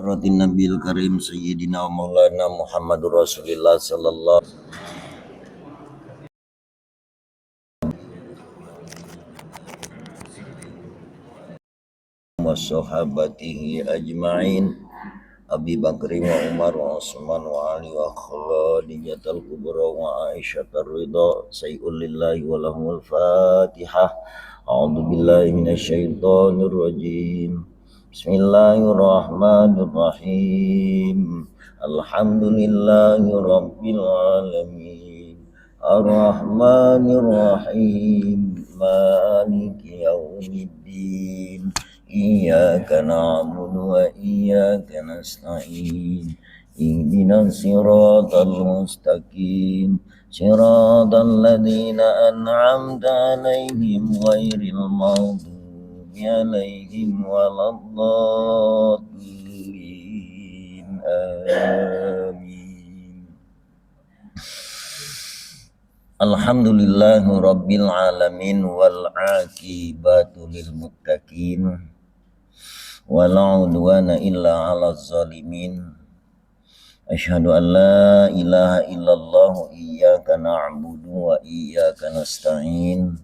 hadratin Nabil Karim Sayyidina wa Maulana Muhammadur Rasulillah sallallahu wa sahabatihi ajma'in Abi Bakri wa Umar wa Utsman wa Ali wa Khadijatul Kubra wa Aisyah Ridha Sayyidul lillahi wa lahumul Fatihah. A'udzu billahi minasyaitonir rajim. Bismillahirrahmanirrahim. Alhamdulillahi rabbil alamin. Ar-Rahmanir Rahim. Maliki yaumiddin. Iyyaka na'budu wa iyyaka nasta'in. Ihdinas siratal mustaqim. Siratal ladzina an'amta 'alaihim ghairil maghdubi 'alaihim waladdallin. Amin. Alhamdulillahi rabbil alamin wal 'aqibatu lil muttaqin. Wala udwana illa 'alaz zalimin. Asyhadu an la ilaha illallah iyyaka na'budu wa iyyaka nasta'in.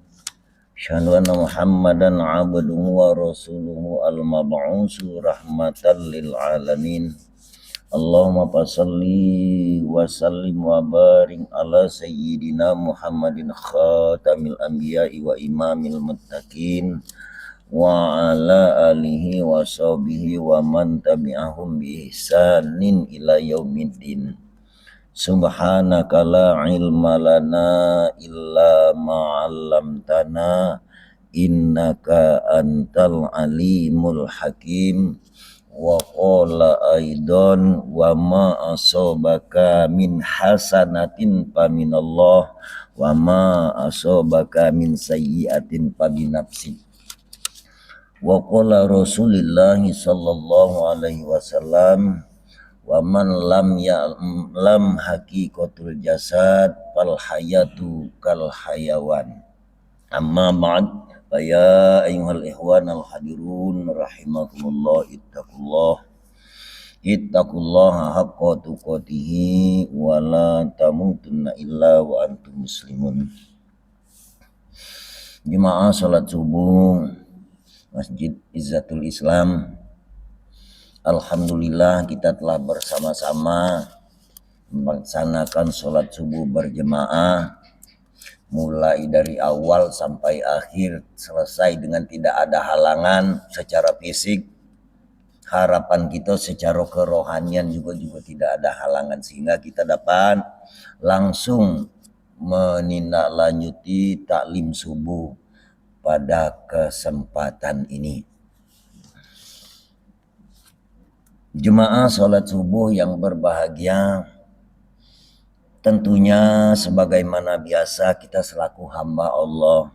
Asyhadu anna Muhammadan 'abduhu wa rasuluhu al-mab'usu rahmatan lil alamin. Allahumma salli wa sallim wa barik ala sayyidina Muhammadin khatamil anbiya'i wa imamil muttaqin wa ala alihi wa sahbihi wa man tabi'ahum bi ihsanin ila yaumiddin. Subhanaka la ilma lana illa ma 'allamtana innaka antal alimul hakim. Wa qala aidan wa ma asabaka min hasanatin fa minallah wa ma asabaka min sayyi'atin fa binafsik. Wa qala Rasulullah sallallahu alaihi wasallam wa man lam haqiqatul jasad fal hayatu kal hayawan. Amma ba'd, ya ayyuhal ikhwan al hadirun rahimakumullah, ittaqullaha haqqa tuqatih wa la tamutunna illa wa antum muslimun. Jemaah salat subuh Masjid Izzatul Islam, alhamdulillah kita telah bersama-sama melaksanakan sholat subuh berjemaah mulai dari awal sampai akhir, selesai dengan tidak ada halangan secara fisik. Harapan kita secara kerohanian juga tidak ada halangan, sehingga kita dapat langsung menindaklanjuti taklim subuh pada kesempatan ini. Jemaah sholat subuh yang berbahagia, tentunya sebagaimana biasa kita selaku hamba Allah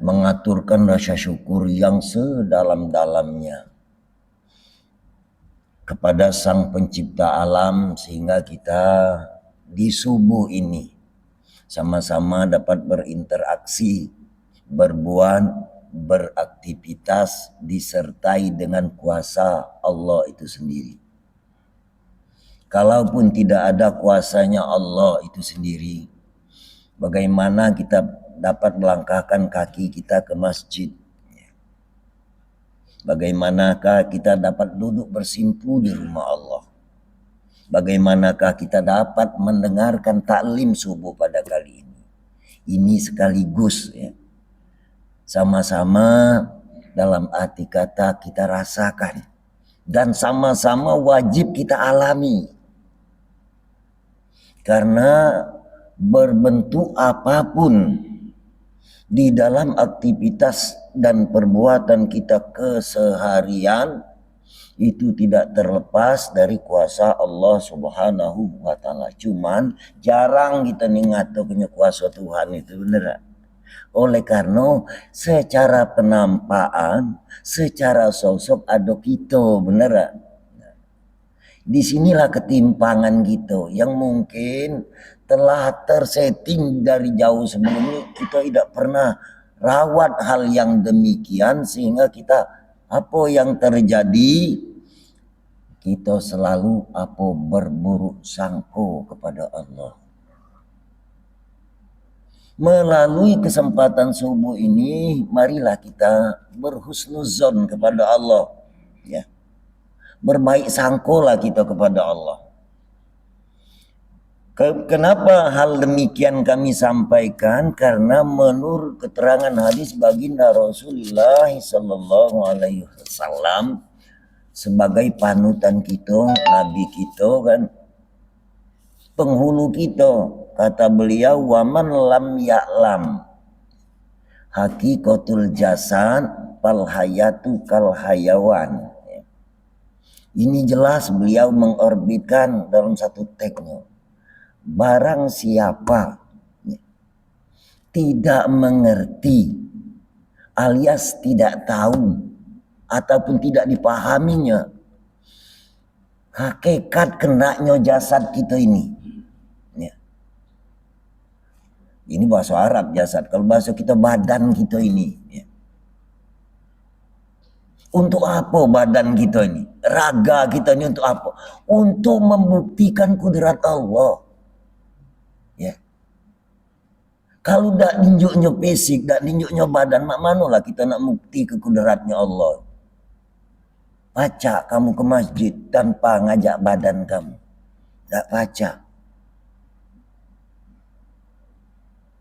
mengaturkan rasa syukur yang sedalam-dalamnya kepada Sang Pencipta alam, sehingga kita di subuh ini sama-sama dapat berinteraksi, berbuat, beraktivitas disertai dengan kuasa Allah itu sendiri. Kalaupun tidak ada kuasanya Allah itu sendiri, bagaimana kita dapat melangkahkan kaki kita ke masjid? Bagaimanakah kita dapat duduk bersimpu di rumah Allah? Bagaimanakah kita dapat mendengarkan taklim subuh pada kali ini? Ini sekaligus ya, sama-sama dalam arti kata kita rasakan dan sama-sama wajib kita alami. Karena berbentuk apapun di dalam aktivitas dan perbuatan kita keseharian, itu tidak terlepas dari kuasa Allah Subhanahu wa Ta'ala. Cuman jarang kita ngatokeun kuasa Tuhan itu, bener. Oleh karena secara penampaan, secara sosok ada kita, bener. Disinilah ketimpangan gitu yang mungkin telah tersetting dari jauh sebelumnya. Kita tidak pernah rawat hal yang demikian, sehingga kita Apa yang terjadi? Kita selalu berburuk sangka kepada Allah. Melalui kesempatan subuh ini, marilah kita berhusnuzon kepada Allah. Ya. Berbaik sangkolah kita kepada Allah. Kenapa hal demikian kami sampaikan? Karena menurut keterangan hadis baginda Rasulullah sallallahu alaihi wasallam sebagai panutan kita, nabi kita kan, penghulu kita, kata beliau, waman lam ya'lam hakikatul jasad fal hayatu kal hayawan. Ini jelas beliau mengorbitkan dalam satu tagnya. Barang siapa tidak mengerti alias tidak tahu ataupun tidak dipahaminya hakikat kenaknya jasad kita ini. Ya. Ini bahasa Arab jasad. Kalau bahasa kita badan kita ini. Ya. Untuk apa badan kita ini? Raga kita ini untuk apa? Untuk membuktikan kudrat Allah. Ya. Kalau tak ninjuknya fisik, tak ninjuknya badan, mak manalah kita nak bukti kekudratnya Allah. Baca kamu ke masjid tanpa ngajak badan kamu. Tak baca.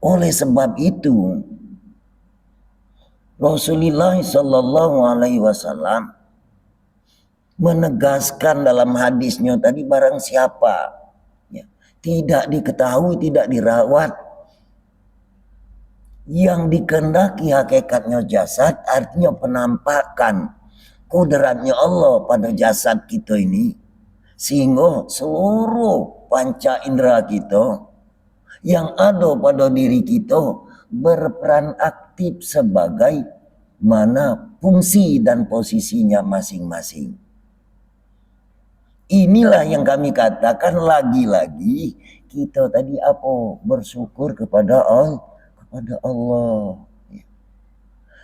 Oleh sebab itu, Rasulullah sallallahu alaihi wasallam menegaskan dalam hadisnya tadi, barang siapa ya, tidak diketahui, tidak dirawat yang dikehendaki hakikatnya jasad, artinya penampakan kudratnya Allah pada jasad kita ini, sehingga seluruh panca indera kita yang ada pada diri kita berperan aktif sebagai mana fungsi dan posisinya masing-masing. Inilah yang kami katakan lagi-lagi kita tadi bersyukur kepada Allah.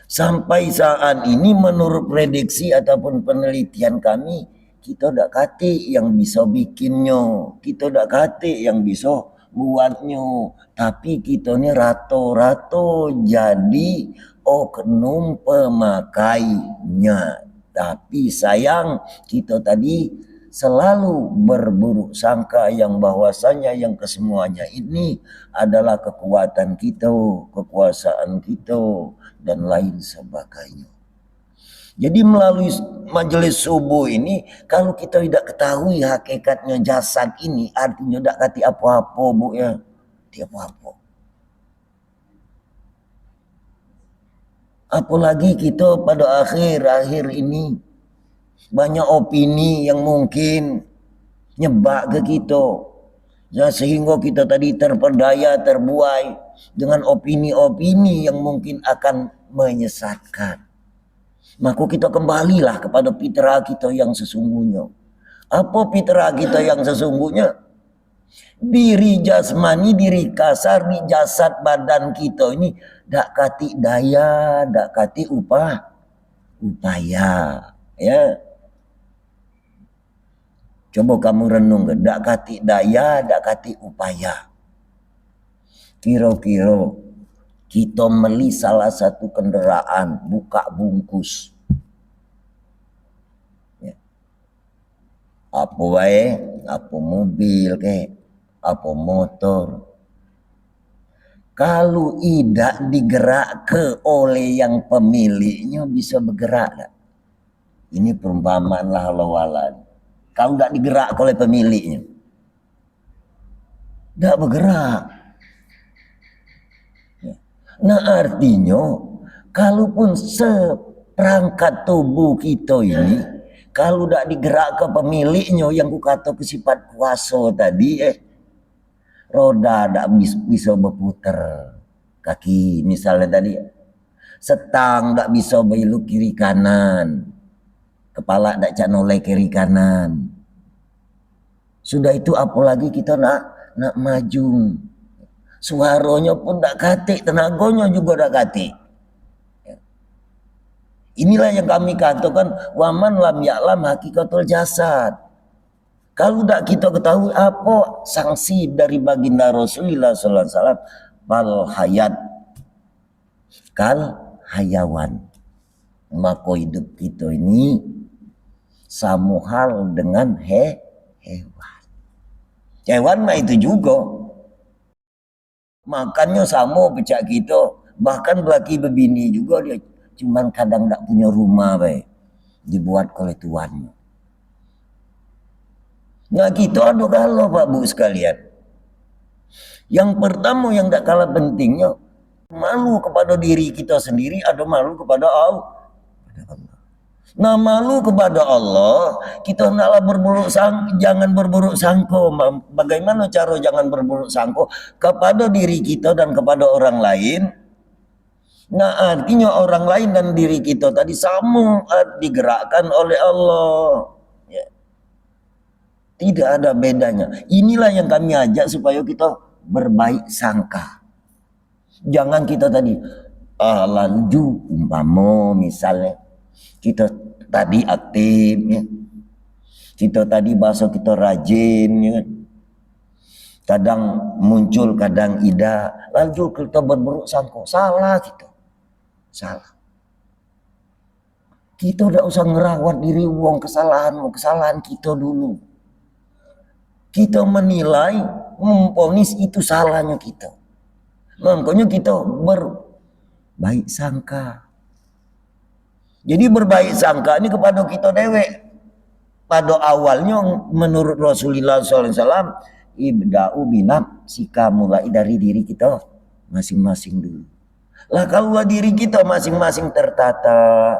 Sampai saat ini menurut prediksi ataupun penelitian kami, kita tak kate yang bisa bikinnya, kita tak kate yang bisa buatnya, tapi kita ni rato-rato jadi oknum pemakainya. Tapi sayang kita tadi selalu berburuk sangka yang bahwasanya yang kesemuanya ini adalah kekuatan kita, kekuasaan kita dan lain sebagainya. Jadi melalui majelis subuh ini, kalau kita tidak ketahui hakikatnya jasad ini, artinya tidak kati apa-apa, Bu ya. Tidak apa-apa. Apalagi kita pada akhir-akhir ini banyak opini yang mungkin nyebak ke kita. Ya, sehingga kita tadi terperdaya, terbuai dengan opini-opini yang mungkin akan menyesatkan. Maka kita kembalilah kepada fitrah kita yang sesungguhnya. Apa fitrah kita yang sesungguhnya? Diri jasmani, diri kasar, di jasad badan kita ini dak kati daya, dak kati upaya. Ya. Coba kamu renung, dak kati daya, dak kati upaya. Kira-kira kita beli salah satu kendaraan, buka bungkus. Ya. Apa wae, apa mobil ke, apa motor. Kalau tidak digerak ke oleh yang pemiliknya bisa bergerak tak? Ini perumpamaan lah lawalan. Kalau tidak digerak oleh pemiliknya, tidak bergerak. Nah artinya, kalaupun seperangkat tubuh kita ini, kalau tidak digerak ke pemiliknya yang kukata kesifat kuasa tadi, roda tidak bisa berputar. Kaki misalnya tadi, setang tidak bisa belok kiri kanan, kepala tidak cak noleh kiri kanan. Sudah itu apalagi kita nak maju. Suaranya pun tak katik, tenaganya juga tak katik. Inilah yang kami katakan waman lam ya'lam hakikatul jasad. Kalau tidak kita ketahui apa sanksi dari baginda Rasulullah sallallahu alaihi wasallam, bal hayat kal hayawan. Maka hidup kita ini sama hal dengan hewan. Hewan mah itu juga. Makannya sama pecah kita. Bahkan laki bebini juga dia cuman kadang tak punya rumah baik. Dibuat oleh tuannya. Nah kita ada kalau Pak Bu sekalian. Yang pertama yang tak kalah pentingnya, malu kepada diri kita sendiri, ada malu kepada Allah. Nah malu kepada Allah, kita hendaklah jangan berburuk sangka. Bagaimana cara jangan berburuk sangka kepada diri kita dan kepada orang lain? Nah artinya orang lain dan diri kita tadi sama digerakkan oleh Allah. Ya. Tidak ada bedanya. Inilah yang kami ajak supaya kita berbaik sangka. Jangan kita tadi lanju umpama misalnya kita tadi aktif ya. Kita tadi bahasa kita rajin ya kan. Kadang muncul kadang tidak, lalu kita berburuk sangka. Salah kita. Salah. Kita tidak usah ngerawat diri kesalahan kita dulu. Kita menilai, memponis itu salahnya kita. Makanya kita berbaik sangka. Jadi berbaik sangka ini kepada kita dewek. Pada awalnya menurut Rasulullah SAW, ibda'u binafsika, mulai dari diri kita masing-masing dulu. Lah kalau diri kita masing-masing tertata,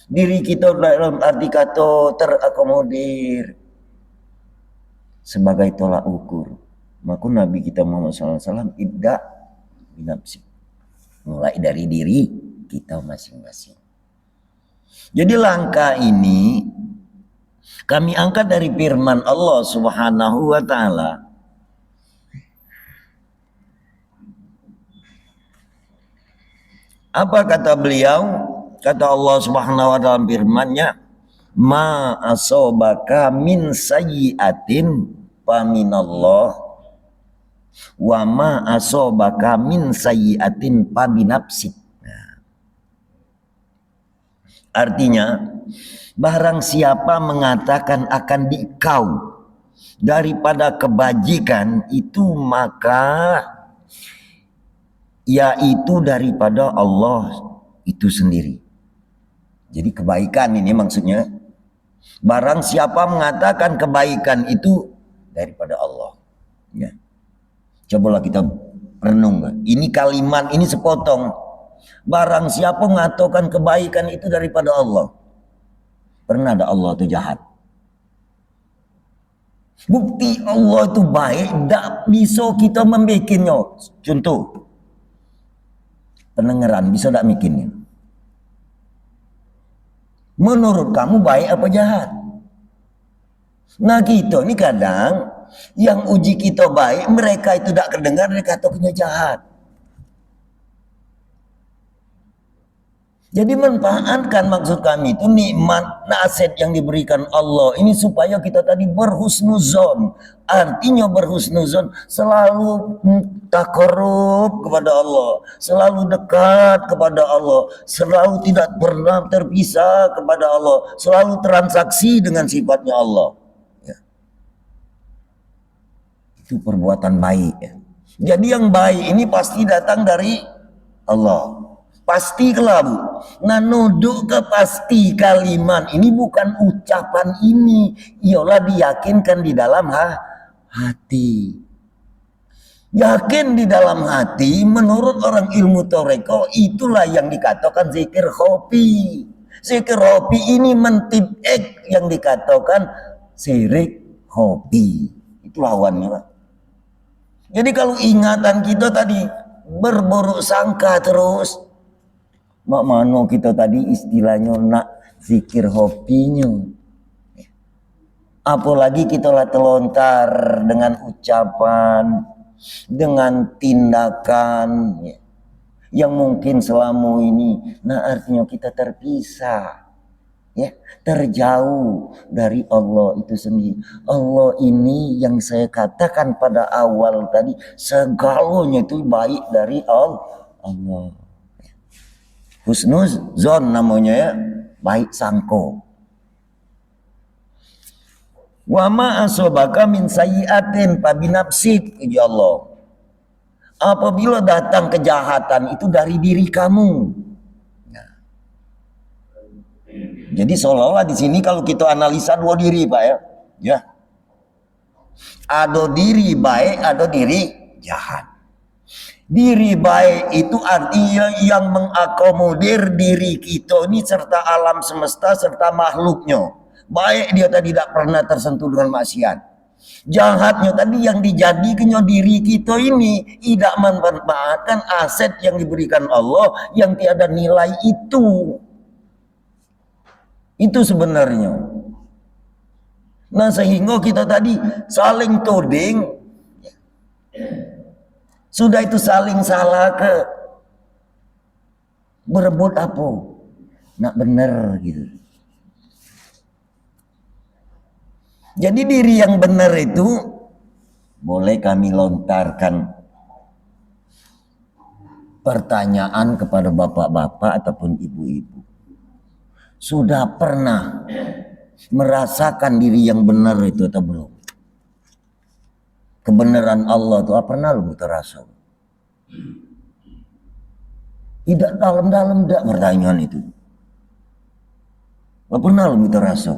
diri kita dalam arti kata terakomodir sebagai tolak ukur, maka Nabi kita Muhammad SAW ibda binafsi, mulai dari diri kita masing-masing. Jadi langkah ini kami angkat dari firman Allah Subhanahu wa taala. Apa kata beliau? Kata Allah Subhanahu wa taala firman-Nya, "Ma asobaka min sayyi'atin faminallah wa ma asobaka min sayyi'atin fabinafsik." Nah. Artinya, barang siapa mengatakan akan dikau daripada kebajikan itu, maka yaitu daripada Allah itu sendiri. Jadi kebaikan ini maksudnya, barang siapa mengatakan kebaikan itu daripada Allah. Ya. Cobalah kita renung. Ini kalimat ini sepotong. Barang siapa mengatakan kebaikan itu daripada Allah. Pernah ada Allah itu jahat? Bukti Allah itu baik, tak bisa kita membikinnya. Contoh, pendengaran bisa tak bikinnya? Menurut kamu baik apa jahat? Nah kita ini kadang yang uji kita baik, mereka itu tak kedengar, mereka katanya jahat. Jadi manfaatkan, maksud kami itu nikmat nasihat yang diberikan Allah ini supaya kita tadi berhusnuzon. Artinya berhusnuzon selalu takarub kepada Allah, selalu dekat kepada Allah, selalu tidak pernah terpisah kepada Allah, selalu transaksi dengan sifatnya Allah. Ya. Itu perbuatan baik. Ya. Jadi yang baik ini pasti datang dari Allah. Pasti kelabu. Nah nuduk ke pasti kalimat ini bukan ucapan ini, ialah diyakinkan di dalam hati. Yakin di dalam hati menurut orang ilmu toreko itulah yang dikatakan zikir khofi. Zikir khofi ini mentibek yang dikatakan sirik khofi. Itu lawannya. Jadi kalau ingatan kita tadi berburuk sangka terus, mak mano kita tadi istilahnya nak zikir hobinya. Apalagi kita lah telontar dengan ucapan, dengan tindakan. yang mungkin selama ini, nah artinya kita terpisah, ya, terjauh dari Allah itu sendiri. Allah ini yang saya katakan pada awal tadi, segalanya itu baik dari Allah. Husnuzon namanya, ya, baik sangko. Wa ma asobaka min sayyi'atin fa binafsik, ya Allah. Apabila datang kejahatan itu dari diri kamu. Nah, jadi seolah-olah di sini kalau kita analisa dua diri, Pak, ya. Ya. Ada diri baik, ada diri jahat. Diri baik itu artinya yang mengakomodir diri kita ini serta alam semesta serta makhluknya. Baik dia tadi tidak pernah tersentuh dengan maksiat. Jahatnya tadi yang dijadikannya diri kita ini tidak memanfaatkan aset yang diberikan Allah yang tiada nilai itu. Itu sebenarnya. Nah sehingga kita tadi saling tuding, sudah itu saling salah ke berebut apa? Nak bener gitu. Jadi diri yang benar itu boleh kami lontarkan pertanyaan kepada bapak-bapak ataupun ibu-ibu. Sudah pernah merasakan diri yang benar itu atau belum? Kebenaran Allah itu pernah lu terasa? Tidak dalam-dalam tidak pertanyaan itu. Pernah lu terasa?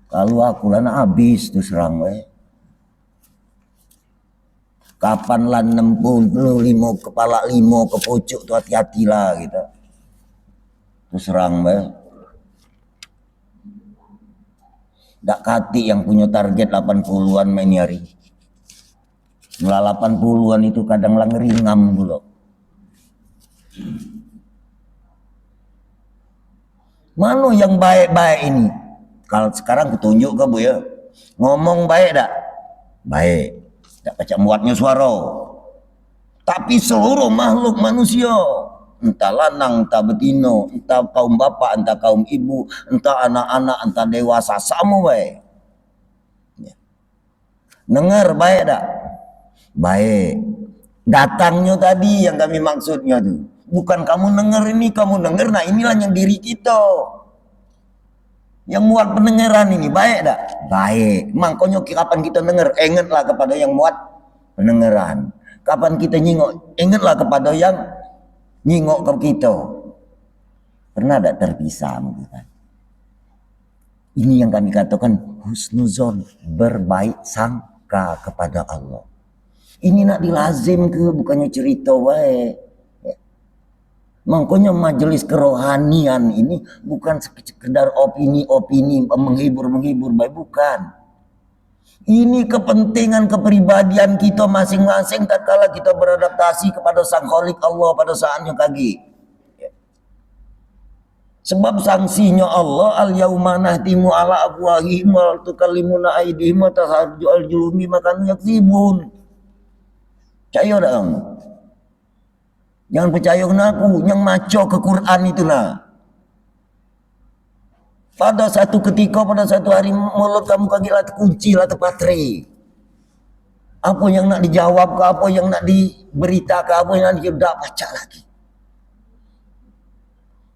Kalau aku lana habis tuh serang we. Kapan lan 65 kepala 5 ke pucuk tuh hati-hatilah gitu. Tuh serang we. Dak kati yang punya target 80-an main hari. Mula 80-an itu kadang lang ringam dulu. Mana yang baik-baik ini? Kalau sekarang kutunjuk ke Bu ya. Ngomong baik tak? Baik. Tak pacak muatnya suara. Tapi seluruh makhluk manusia, entah lanang, entah betino, entah kaum bapak, entah kaum ibu, entah anak-anak, entah dewasa, sama baik. Ya. Dengar baik tak? Baik. Datangnya tadi yang kami maksudnya tuh. Bukan kamu dengar ini, kamu dengar, nah inilah yang diri kita. Yang muat pendengaran ini baik tak? Baik. Makanya kapan kita dengar, ingatlah kepada yang muat pendengaran. Kapan kita nyingok, ingatlah kepada yang nyingok ke kita. Pernah tak terpisah mungkin? Ini yang kami katakan husnuzon, berbaik sangka kepada Allah. Ini nak dilazim ke, bukannya cerita baik. Makanya majelis kerohanian ini bukan sekedar opini-opini menghibur-menghibur, baik bukan. Ini kepentingan kepribadian kita masing-masing tatkala kita beradaptasi kepada Sang Khalik Allah pada saatnya kagi. Sebab sanksinya Allah al-yauma nahtimu ala afwahihim wa tukallimuna aydihim wa tasarju al-julumi makanu yaksibun. Percaya tak kamu? Jangan percaya kena aku, yang maco ke Quran itu nah. Pada satu ketika, pada satu hari mulut kamu kagilah terkunci lah terpatri. Apa yang nak dijawab ke, apa yang nak diberita ke, apa yang nak tidak baca lagi.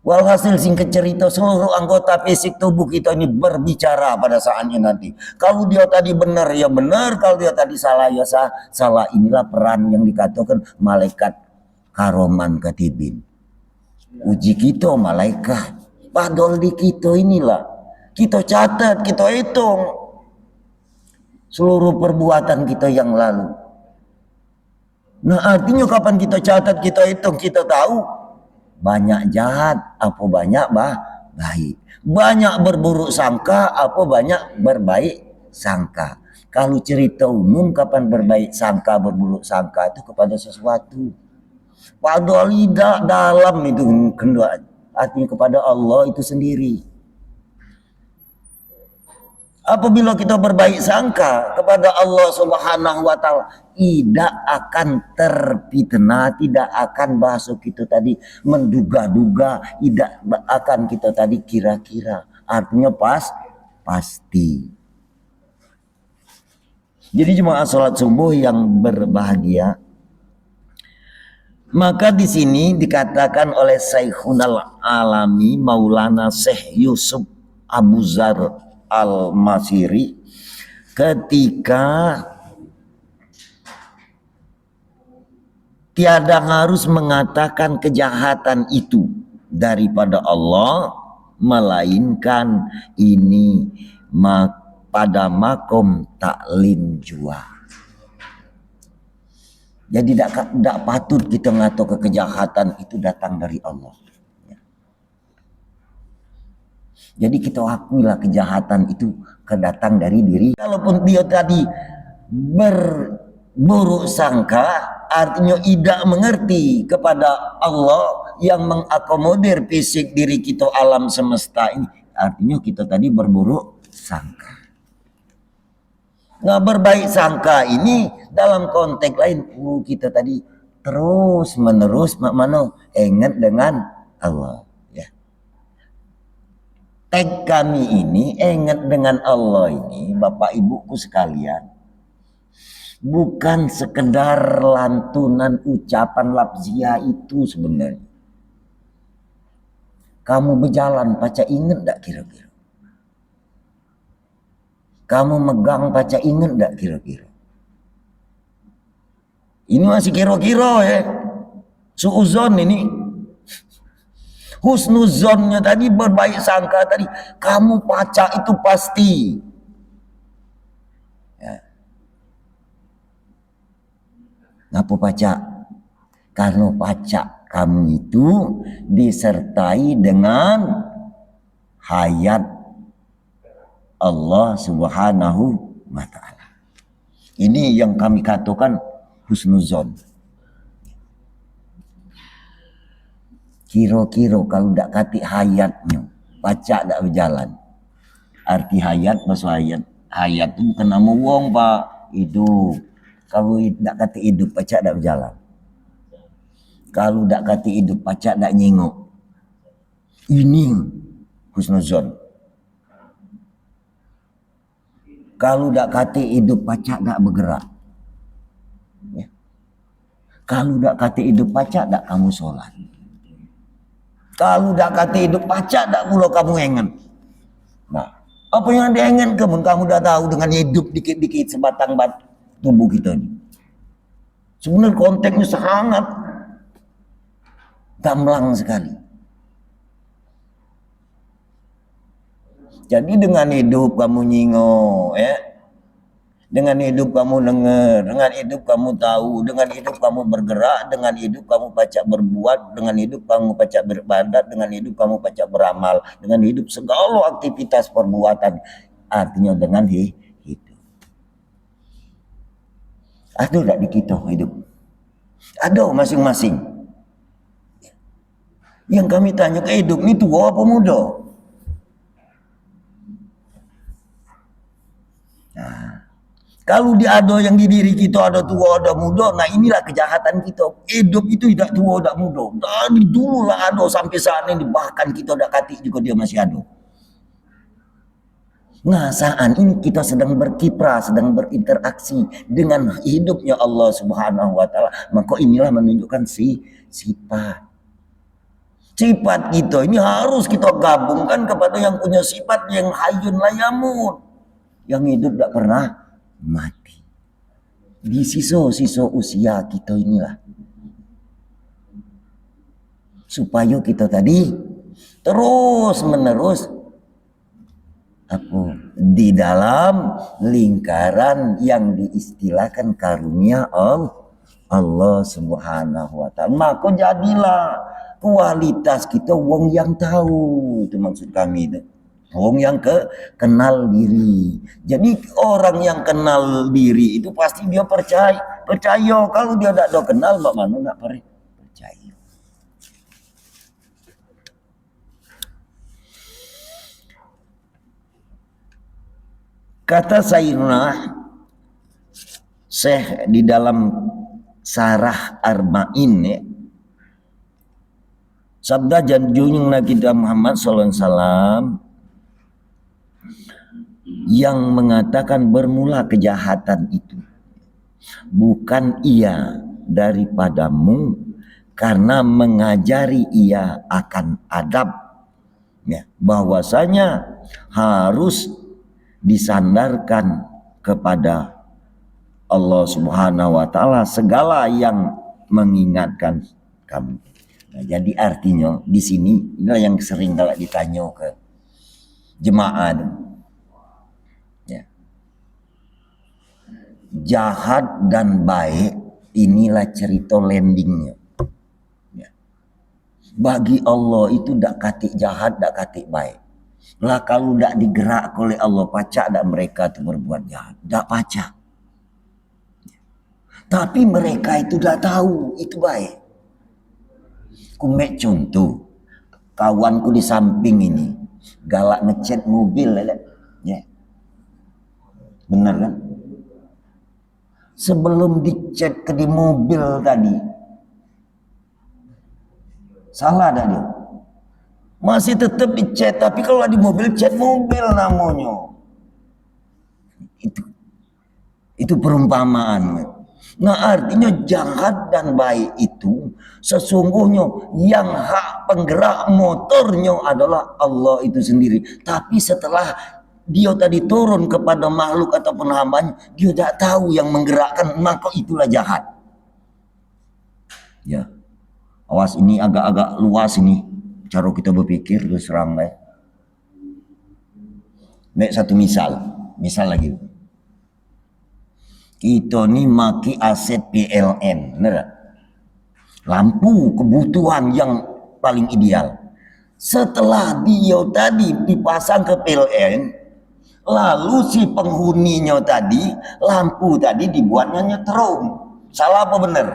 Walhasil singkat cerita, seluruh anggota fisik tubuh kita ini berbicara pada saatnya nanti. Kalau dia tadi benar ya benar, kalau dia tadi salah ya salah. Inilah peran yang dikatakan malaikat karoman katibin. Uji kita malaikat. Padahal di kita inilah kita catat, kita hitung seluruh perbuatan kita yang lalu. Nah artinya kapan kita catat, kita hitung, kita tahu banyak jahat, apa banyak baik. Banyak berburuk sangka, apa banyak berbaik sangka. Kalau cerita umum kapan berbaik sangka, berburuk sangka itu kepada sesuatu. Padahal tidak dalam itu kendua, artinya kepada Allah itu sendiri. Apabila kita berbaik sangka kepada Allah Subhanahu wa taala, tidak akan terfitnah, tidak akan bahasa kita tadi menduga-duga, tidak akan kita tadi kira-kira. Artinya pasti. Jadi jemaah salat subuh yang berbahagia, maka di sini dikatakan oleh Syekhul Alami Maulana Syekh Yusuf Abu Zar Al-Masiri, ketika tiada harus mengatakan kejahatan itu daripada Allah, melainkan ini pada makom taklim jua. Jadi tidak patut kita ngatur kejahatan itu datang dari Allah. Jadi kita akuilah kejahatan itu kedatang dari diri. Kalaupun dia tadi berburuk sangka, artinya tidak mengerti kepada Allah yang mengakomodir fisik diri kita alam semesta ini. Artinya kita tadi berburuk sangka. Nah, berbaik sangka ini dalam konteks lain, kita tadi terus menerus ingat dengan Allah. Tag kami ini, ingat dengan Allah ini, Bapak Ibuku sekalian, bukan sekedar lantunan ucapan lafziah itu sebenarnya. Kamu berjalan, paca ingat tak kira-kira? Kamu megang, paca ingat tak kira-kira? Ini masih kira-kira ya. Suuzon ini. Husnuzonnya tadi, berbaik sangka tadi, kamu paca itu pasti. Ya. Ngapa paca? Karena paca kamu itu disertai dengan hayat Allah Subhanahu wa ta'ala. Ini yang kami katakan husnuzon. Kira-kira kalau tak kati hayatnya, pacak tak berjalan. Arti hayat, maksud hayat. Hayat itu bukan nama wong, Pak. Hidup. Kalau tak kati hidup, pacak tak berjalan. Kalau tak kati hidup, pacak tak nyingok. Ini husnuzon. Kalau tak kati hidup, pacak tak bergerak. Ya. Kalau tak kati hidup, pacak tak kamu sholat. Kalau dah kata hidup pacak tak pula kamu ingat. Nah, apa yang dia ingat kamu dah tahu dengan hidup dikit-dikit sebatang tubuh kita ini. Sebenarnya konteksnya sangat gamblang sekali. Jadi dengan hidup kamu nyingok, ya. Dengan hidup kamu dengar, dengan hidup kamu tahu, dengan hidup kamu bergerak, dengan hidup kamu pacak berbuat, dengan hidup kamu pacak beribadat, dengan hidup kamu pacak beramal, dengan hidup segala aktivitas perbuatan. Artinya dengan hidup. Ada tak di kita hidup? Ada masing-masing. Yang kami tanya ke hidup ni tua apa muda? Kalau dia ada yang di diri kita ada tua ada muda, nah inilah kejahatan kita. Hidup itu tidak tua tidak muda. Dari dulu lah ada sampai saat ini, bahkan kita dah kati juga dia masih ada. Nah saat ini kita sedang berkiprah, sedang berinteraksi dengan hidupnya Allah Subhanahu wa ta'ala. Maka inilah menunjukkan sifat. Sifat kita ini harus kita gabungkan kepada yang punya sifat yang hayyun la yamut. Yang hidup tak pernah mati. Di sisa-sisa usia kita inilah, supaya kita tadi terus menerus di dalam lingkaran yang diistilahkan karunia Allah Subhanahu wa ta'ala. Maka jadilah kualitas kita wong yang tahu, itu maksud kami itu. Wong yang kenal diri. Jadi orang yang kenal diri itu pasti dia percaya. Kalau dia tak ada kenal, bagaimana nak percaya? Kata Sayyidina Syekh di dalam Sarah Arba'in ya, sabda junjungan Nabi kita Muhammad SAW yang mengatakan bermula kejahatan itu bukan ia daripadamu karena mengajari ia akan adab ya, bahwasanya harus disandarkan kepada Allah Subhanahu wa taala segala yang mengingatkan kamu. Nah, jadi artinya di sini inilah yang sering kalau ditanya ke jemaah ya. Jahat dan baik inilah cerita landingnya. Ya. Bagi Allah itu dak katik jahat, dak katik baik. Lah kalau dak digerak oleh Allah, pacak dak mereka itu berbuat jahat, dak pacak. Tapi mereka itu dah tahu itu baik. Kumek contoh, kawanku di samping ini galak ngechat mobil, ya, benar kan? Sebelum dichat ke di mobil tadi, salah dah dia. Masih tetap dichat, tapi kalau di mobil chat mobil namanya. Itu perumpamaan. Nah artinya jahat dan baik itu sesungguhnya yang hak penggerak motornya adalah Allah itu sendiri. Tapi setelah dia tadi turun kepada makhluk ataupun hambanya, dia tidak tahu yang menggerakkan, maka itulah jahat. Ya, awas ini agak-agak luas ini cara kita berpikir terus terang ya. Nek satu misal lagi. Kita ni maki aset PLN, benar? Lampu kebutuhan yang paling ideal. Setelah dia tadi dipasang ke PLN, lalu si penghuninya tadi, lampu tadi dibuatnya nyetrum. Salah apa benar?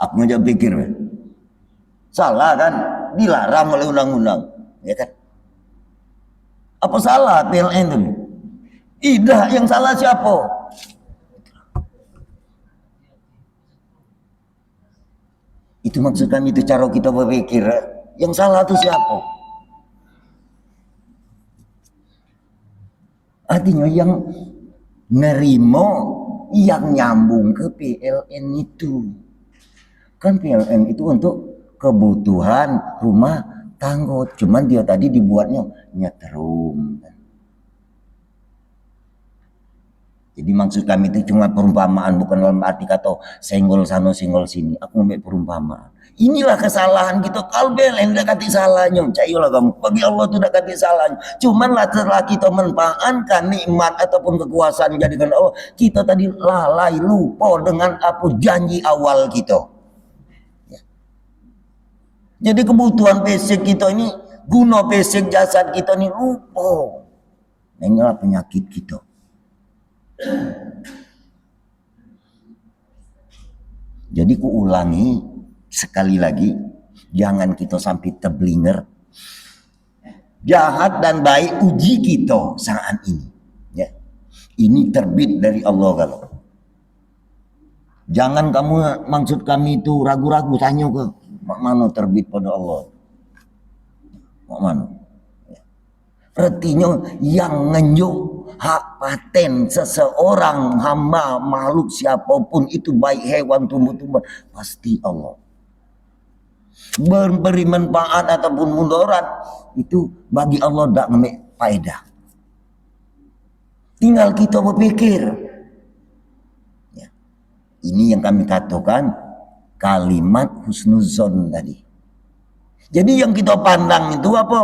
Aku ngajak pikir, salah kan? Dilarang oleh undang-undang, ya kan? Apa salah PLN itu? Tidak, yang salah siapa? Itu maksud kami, itu cara kita berpikir. Yang salah itu siapa? Artinya yang nerimo yang nyambung ke PLN itu. Kan PLN itu untuk kebutuhan rumah tangga. Cuman dia tadi dibuatnya nyetrum. Jadi maksud kami itu cuma perumpamaan, bukan dalam arti kata senggol sana senggol sini. Aku mau perumpamaan. Inilah kesalahan kita. Kalau PLN tidak kati salahnya, cayolah kamu. Bagi Allah itu tidak kati salahnya. Cuman lah setelah kita memanfaatkan nikmat ataupun kekuasaan jadikan Allah, kita tadi lalai lupa dengan apa janji awal kita. Ya. Jadi kebutuhan basic kita ini, guna basic jasad kita ini lupa. Inilah penyakit kita. Jadi ku ulangi sekali lagi, jangan kita sampai terblinger. Jahat dan baik uji kita saat ini. Ya. Ini terbit dari Allah kalau. Jangan kamu maksud kami itu ragu-ragu, tanya ke mak mana terbit pada Allah. Mak mana? Ya. Artinya yang ngenyuk hak paten seseorang hamba makhluk siapapun itu, baik hewan tumbuh-tumbuhan, pasti Allah. Memberi manfaat ataupun mudarat itu bagi Allah tidak ngambil faedah. Tinggal kita berpikir. Ya. Ini yang kami katakan kalimat husnuzon tadi. Jadi yang kita pandang itu apa?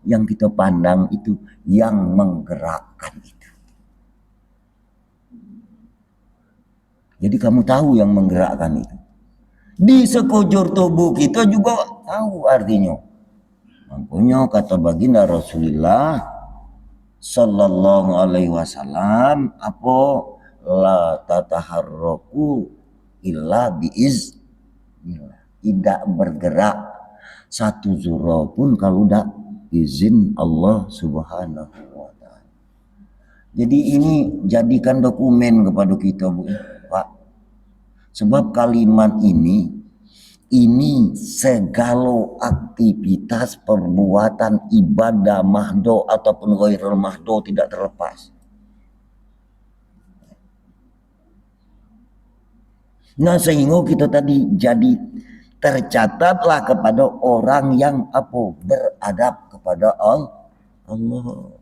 Yang kita pandang itu yang menggerakkan itu. Jadi kamu tahu yang menggerakkan itu. Di sekujur tubuh kita juga tahu artinya. Makanya kata baginda Rasulullah sallallahu alaihi wasallam, apa la tataharraku illa biiznillah. Tidak bergerak satu zura pun kalau tidak izin Allah Subhanahu wa taala. Jadi ini jadikan dokumen kepada kita, Bu, Pak. Sebab kalimat ini segala aktivitas perbuatan ibadah mahdo ataupun ghairul mahdo tidak terlepas. Nah, sehingga kita tadi jadi tercatatlah kepada orang yang beradab kepada Allah.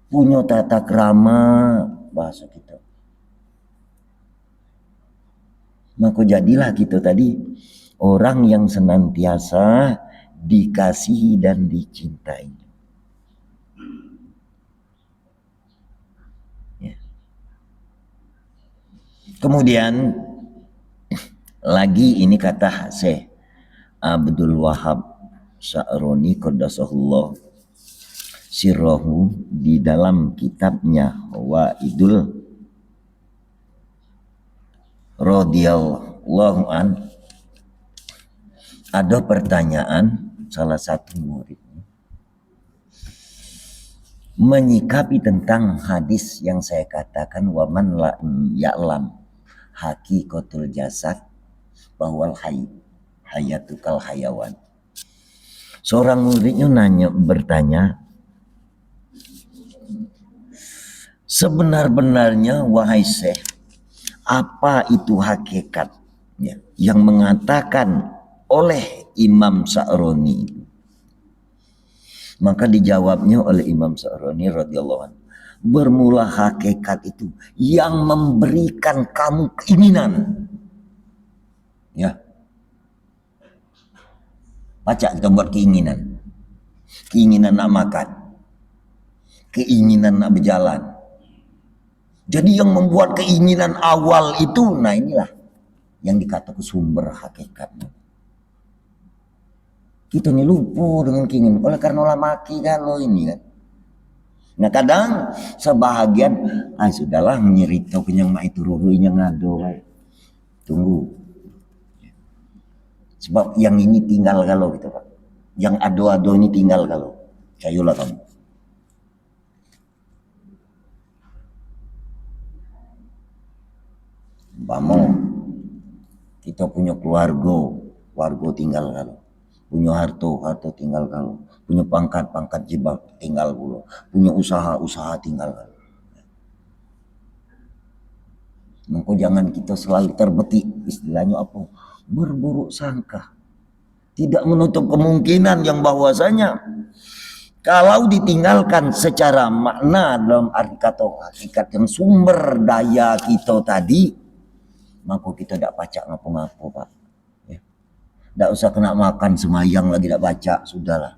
Punya tata krama bahasa kita. Maka jadilah kita tadi orang yang senantiasa dikasihi dan dicintai. Ya. Kemudian lagi ini kata Syekh Abdul Wahab Sya'roni Qaddasahullah sirrohu di dalam kitabnya Waidul radhiyallahu an, ada pertanyaan salah satu muridnya menyikapi tentang hadis yang saya katakan waman la ya'lam haqiqatul jasad bahwal hayatukal hayawan. Seorang muridnya bertanya, sebenar-benarnya wahai Syekh, apa itu hakikat yang mengatakan oleh Imam Sya'roni? Maka dijawabnya oleh Imam Sya'roni radhiyallahu anhu, bermula hakikat itu yang memberikan kamu keinginan. Ya. Baca kita buat keinginan. Keinginan nak makan. Keinginan nak berjalan. Jadi yang membuat keinginan awal itu, nah inilah yang dikatakan sumber hakikatnya. Kita ini lupa dengan keinginan. Oleh karena olah maki kalau ini kan. Nah kadang sebahagian, sudahlah nyerita kenyang mak itu rurunya ngado. Tunggu. Sebab yang ini tinggal kalau gitu Pak. Yang ado-ado ini tinggal kalau. Cayulah kamu. Bamo, kita punya keluarga tinggal kalau. Punya harta tinggal kalau. Punya pangkat jibak tinggal pula. Punya usaha tinggal kalau. Maka jangan kita selalu terbetik, istilahnya apa? Berburuk sangka. Tidak menutup kemungkinan yang bahwasanya kalau ditinggalkan secara makna dalam arti kata hakikat yang sumber daya kita tadi, maka kita tidak baca ngapa-ngapa Pak. Ya. Tidak usah kena makan semayang lagi tidak baca, sudahlah.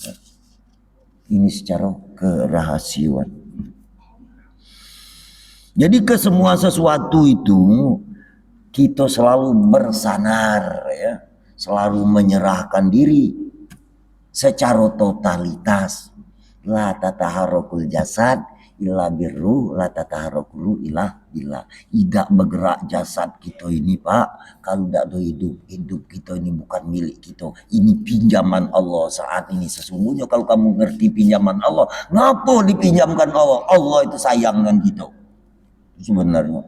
Ya. Ini secara kerahasiaan. Jadi ke semua sesuatu itu kita selalu bersandar ya, selalu menyerahkan diri secara totalitas. La tataharukul jasad illa birru, la tataharukul ilah billah. Tidak bergerak jasad kita ini Pak, kalau tidak ada hidup kita ini bukan milik kita. Ini pinjaman Allah saat ini. Sesungguhnya kalau kamu ngerti pinjaman Allah, ngapa dipinjamkan Allah? Allah itu sayang dengan kita. Sebenarnya.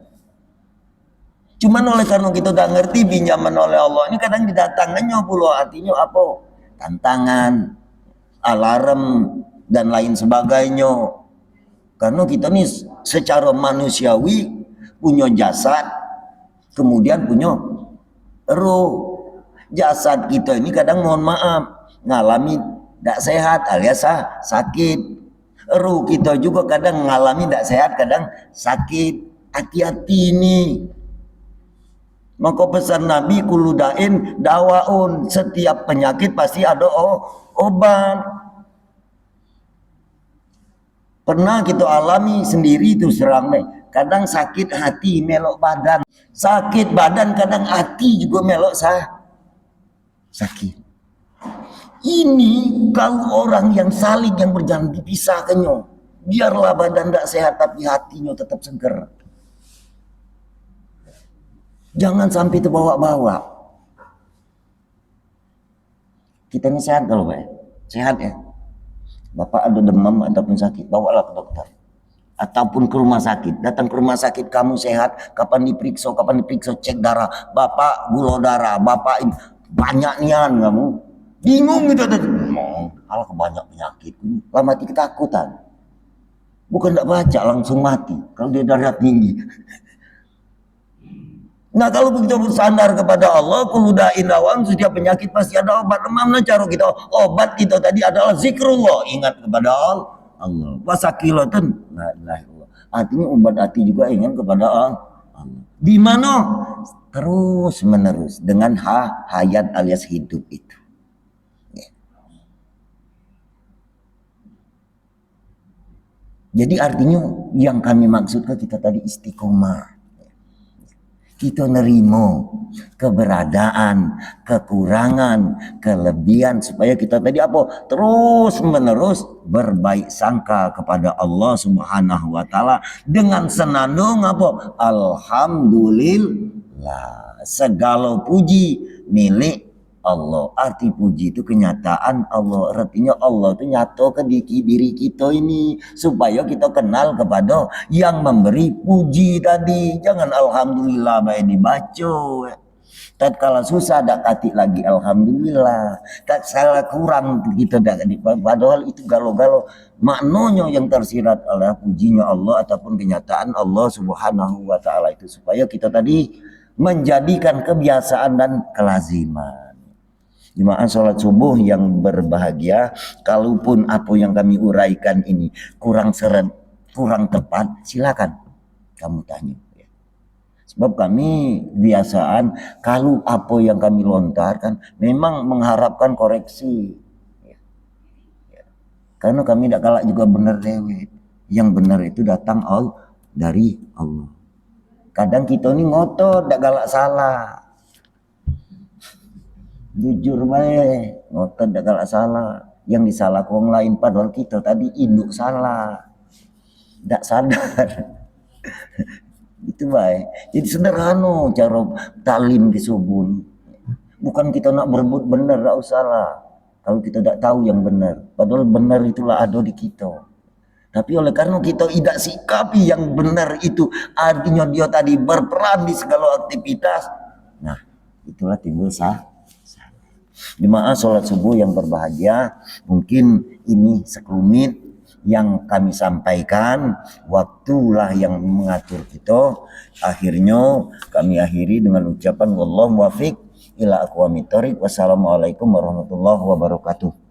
Cuman oleh karena kita udah ngerti pinjaman oleh Allah ini kadang didatangannya pula artinya apa? Tantangan, alarm dan lain sebagainya. Karena kita nih secara manusiawi punya jasad, kemudian punya roh. Jasad kita ini kadang mohon maaf ngalami tidak sehat alias sakit. Ruh kita juga kadang mengalami tidak sehat, kadang sakit. Hati-hati ini. Maka pesan Nabi kuludain dawaun, setiap penyakit pasti ada obat. Pernah kita alami sendiri itu serang kadang sakit hati melok badan, sakit badan kadang hati juga melok sakit. Ini kalau orang yang saling yang berjalan dipisahkannya, biarlah badan tidak sehat tapi hatinya tetap seger. Jangan sampai terbawa-bawa. Kita ini sehat kalau Pak, sehat ya. Bapak ada demam ataupun sakit, bawalah ke dokter. Ataupun ke rumah sakit, datang ke rumah sakit, kamu sehat, kapan diperiksa, cek darah, bapak gula darah, bapak ini, banyak nian kamu, bingung gitu, kalau kebanyak penyakit, lah mati ketakutan, bukan tidak baca langsung mati, kalau dia darah tinggi. Nah kalau begitu bersandar kepada Allah, kuludain lawan, setiap penyakit pasti ada obat. Mana cara kita obat kita tadi adalah zikrullah, ingat kepada Allah. Wasakilatan, la ilaha illallah. Artinya obat hati juga ingat kepada Allah. Di mana? Terus menerus dengan hayat alias hidup itu. Jadi artinya yang kami maksudkan kita tadi istiqomah. Kita nerimo keberadaan, kekurangan, kelebihan supaya kita tadi apa? Terus menerus berbaik sangka kepada Allah Subhanahu wa taala dengan senandung apa? Alhamdulillah. Segala puji milik Allah. Arti puji itu kenyataan Allah. Artinya Allah itu nyata ke diri kita ini supaya kita kenal kepada yang memberi puji tadi. Jangan alhamdulillah baik dibaca. Tatkala susah dak katik lagi alhamdulillah. Tak salah kurang kita dak padahal itu galau-galau. Maknanya yang tersirat oleh pujinya Allah ataupun kenyataan Allah Subhanahu wa taala itu supaya kita tadi menjadikan kebiasaan dan kelaziman. Jemaah sholat subuh yang berbahagia, kalaupun apa yang kami uraikan ini kurang tepat, silakan kamu tanya. Sebab kami biasaan kalau apa yang kami lontarkan memang mengharapkan koreksi. Karena kami tidak galak juga benar dewe. Yang benar itu datang dari Allah. Kadang kita ini ngotot, tidak galak salah. Jujur baik, ngotot dak galak salah. Yang disalah orang lain padahal kita tadi induk salah. Dak sadar. Itu baik. Jadi sederhana cara taklim di subuh. Bukan kita nak berebut benar, dak usah lah. Kalau kita tak tahu yang benar, padahal benar itulah ada di kita. Tapi oleh karena kita tidak sikapi yang benar itu, artinya dia tadi berperan di segala aktivitas. Nah, itulah timbul Jemaah sholat subuh yang berbahagia, mungkin ini sekelumit yang kami sampaikan, waktulah yang mengatur kita. Akhirnya kami akhiri dengan ucapan wallahu muwaffiq ila aqwamit thoriq. Wassalamualaikum warahmatullahi wabarakatuh.